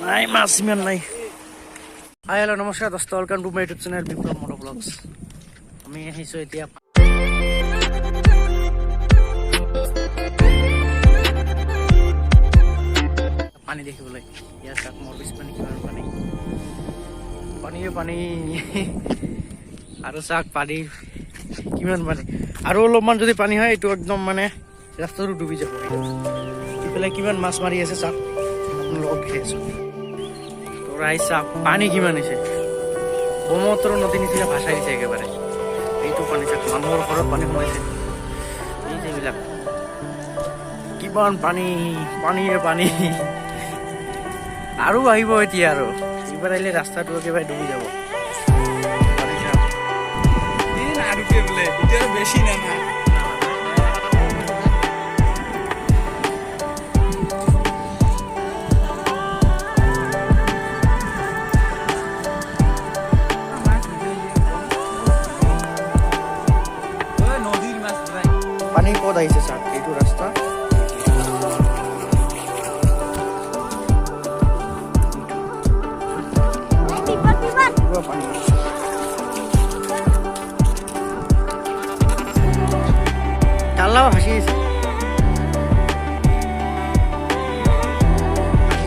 নাই মাছ ইমান নাই। হাই হেল্ল' নমস্কাৰ দোস্ত, welcome to my YouTube channel Biplab moto vlogs. আমি আহিছোঁ এতিয়া পানী দেখিবলৈ। ইয়াৰ চাওক মোৰ পিছপানী কিমান পানী, পানীয়ে পানী আৰু চাওক পানী কিমান পানী, আৰু অলপমান যদি পানী হয় এইটো একদম মানে ৰাস্তাটো ডুবি যাব। ইফালে কিমান মাছ মাৰি আছে চাওক, আপোনালোকক দেখি আছোঁ। ৰাইজ চাওক পানী কিমান হৈছে, ব্ৰহ্মপুত্ৰ নদী নিচিনা ভাষাই দিছে একেবাৰে। এইটো পানী চাওক, মানুহৰ ঘৰত পানী সোমাইছে। এই যেবিলাক কিমান পানী, পানীয়ে পানী আৰু আহিব এতিয়া, আৰু এইবাৰ আহিলে ৰাস্তাটো একেবাৰে ডুবি যাব। বেছি না পানী ক'ত আহিছে চাওক, এইটো ৰাস্তা পানী কাল্লাও ভাসি আছে।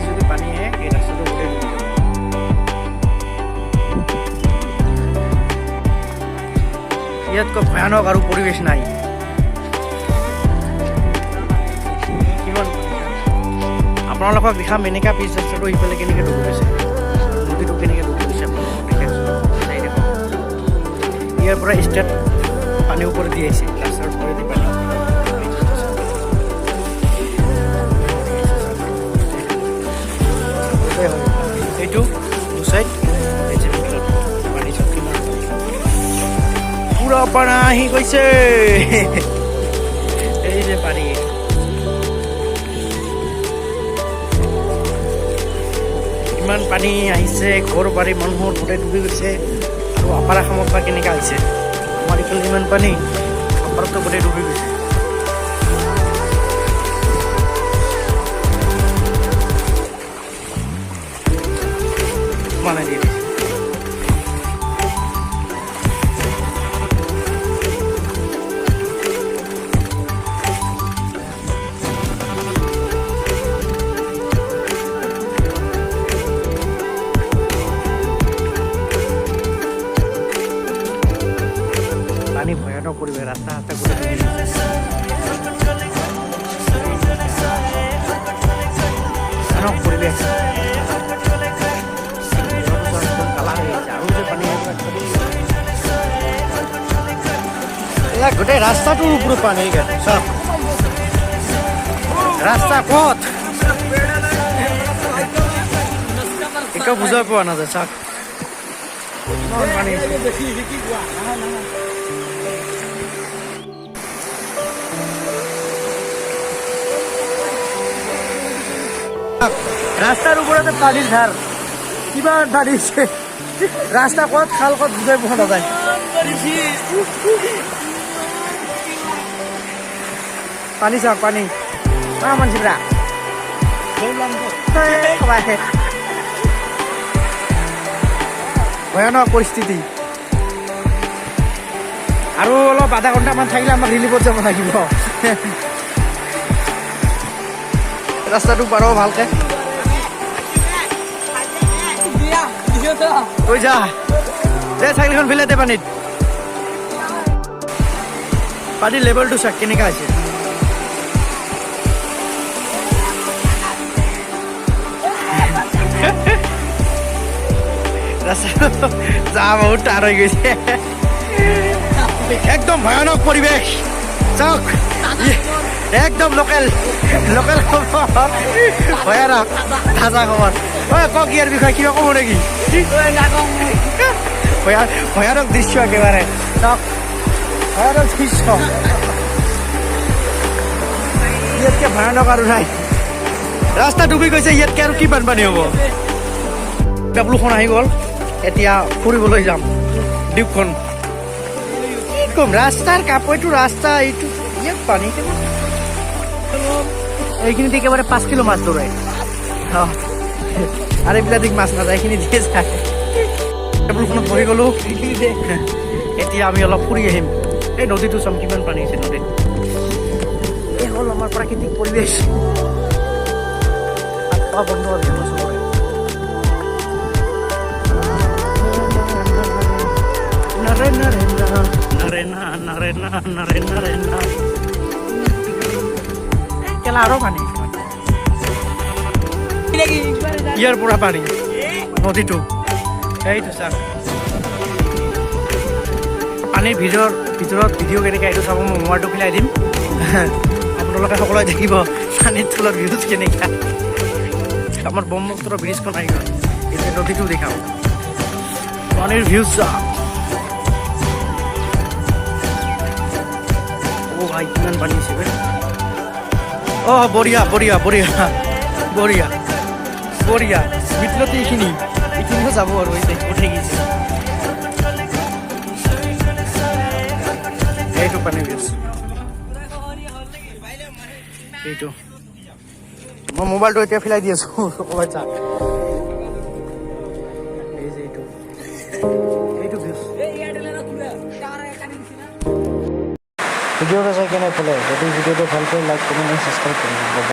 যদি পানী আহে এই ৰাস্তাটো গোটেই ডুবি যাব। ইয়াতকৈ ভয়ানক আৰু পৰিৱেশ নাই। আপোনালোকক দেখাম এনেকা পিচ ৰাস্তাটো সিফালে কেনেকৈ ডুবি গৈছে, নদীটো কেনেকৈ ডুবি গৈছে আপোনালোকক দেখাই আছোঁ। ইয়াৰ পৰা ষ্টেট পানী ওপৰত দি আহিছে, ৰাস্তাৰ ওপৰেদি পানী। এইটো দু চাইড পানী চব কিমান পুৰা পানী আহি গৈছে। এই যে পানী ইমান পানী আহিছে, ঘৰ বাৰী মানুহৰ গোটেই ডুবি গৈছে। আৰু আপাৰ অসমত বা কেনেকৈ আহিছে, আমাৰ ইফালে ইমান পানী, আপাৰতো গোটেই ডুবি গৈছে। মানে দিয়ে পানী ভয়ানক পৰিৱেশ, ৰাস্তা ৰাস্তা গোটেই ভয়ানক পৰিৱেশ। গোটেই ৰাস্তাটোৰ ওপৰত পানী চাওক, ৰাস্তা ক'ত একো বুজা পোৱা নাযায়। চাওক পানী, ৰাস্তাৰ ওপৰতে পানীৰ ধাৰ, কিমান পানী হৈছে। ৰাস্তা ক'ত খাল ক'ত বুজাই পোৱা নাযায়। পানী চাওক পানী, মানচিৰা ভয়ানক পৰিস্থিতি। আৰু অলপ আধা ঘণ্টামান থাকিলে আমাক ৰিলিফত যাব লাগিব। ৰাস্তাটো পাৰ ভালকে কৈ যা দে, চাইকেলখন ফেলে দে পানীত। পানীৰ লেভেলটো চাওক কেনেকা হৈছে। ৰাস্তাটো যা বহুত টান হৈ গৈছে, একদম ভয়ানক পৰিৱেশ। চাওক একদম লোকেল লোকেল খবৰ, ভয়ানক তাজা খবৰ। কওক ইয়াৰ বিষয়ে কিবা ক'ব নেকি? ভয়ানক দৃশ্য একেবাৰে, চাওক ভয়ানক দৃশ্য, ইয়াতকে ভয়ানক আৰু নাই। ৰাস্তা ডুবি গৈছে, ইয়াতকে আৰু কি বানপানী হ'ব। ডাবলুখন আহি গ'ল, এতিয়া ফুৰিবলৈ যাম দ্বীপখন। কি ক'ম, ৰাস্তাৰ কাপোৰটো ৰাস্তা এইটো ইয়াত পানী কেৱল এইখিনিতে একেবাৰে 5 কিলো মাছ দৌৰাই আৰু এইবিলাক মাছ নাযায়, এইখিনি দিয়ে যায়। টেবুলখনত বহি গ'লো, এতিয়া আমি অলপ ফুৰি আহিম। এই নদীটো চাম কিমান পানী আছে নদীত। এই হ'ল আমাৰ প্ৰাকৃতিক পৰিৱেশ। বন্ধ আছে চবৰে। কেলা আৰু পানী, ইয়াৰ পৰা পানী নদীটো। এইটো চাওক পানীৰ ভিতৰত ভিডিঅ' কেনেকৈ, এইটো চাব। মই মোবাইলটো খোলাই দিম, আপোনালোকে সকলোৱে দেখিব পানীৰ তলত ভিউজ কেনেকুৱা। আমাৰ ব্ৰহ্মপুত্ৰ ব্ৰিজখন আহি গ'ল, এতিয়া নদীটো দেখাওঁ। পানীৰ ভিউজ চাওক। অ' ভাই কিমান পানী আছে বে। অ' বঢ়িয়া বঢ়িয়া বঢ়িয়া বঢ়িয়া বঢ়িয়া। ভিতৰতে এইখিনিও যাব আৰু উঠি গৈছে। এইটো পানী ভিউজ, এইটো মই মোবাইলটো এতিয়া ফেলাই দি আছো। ক'বাত চাওক, এই যে এইটো ভিউজ। ভিডিঅ'টো চাই কেনে ক'লে, যদি ভিডিঅ'টো ভাল পায় লাইক কমেণ্ট আৰু ছাবস্ক্ৰাইব কৰিব।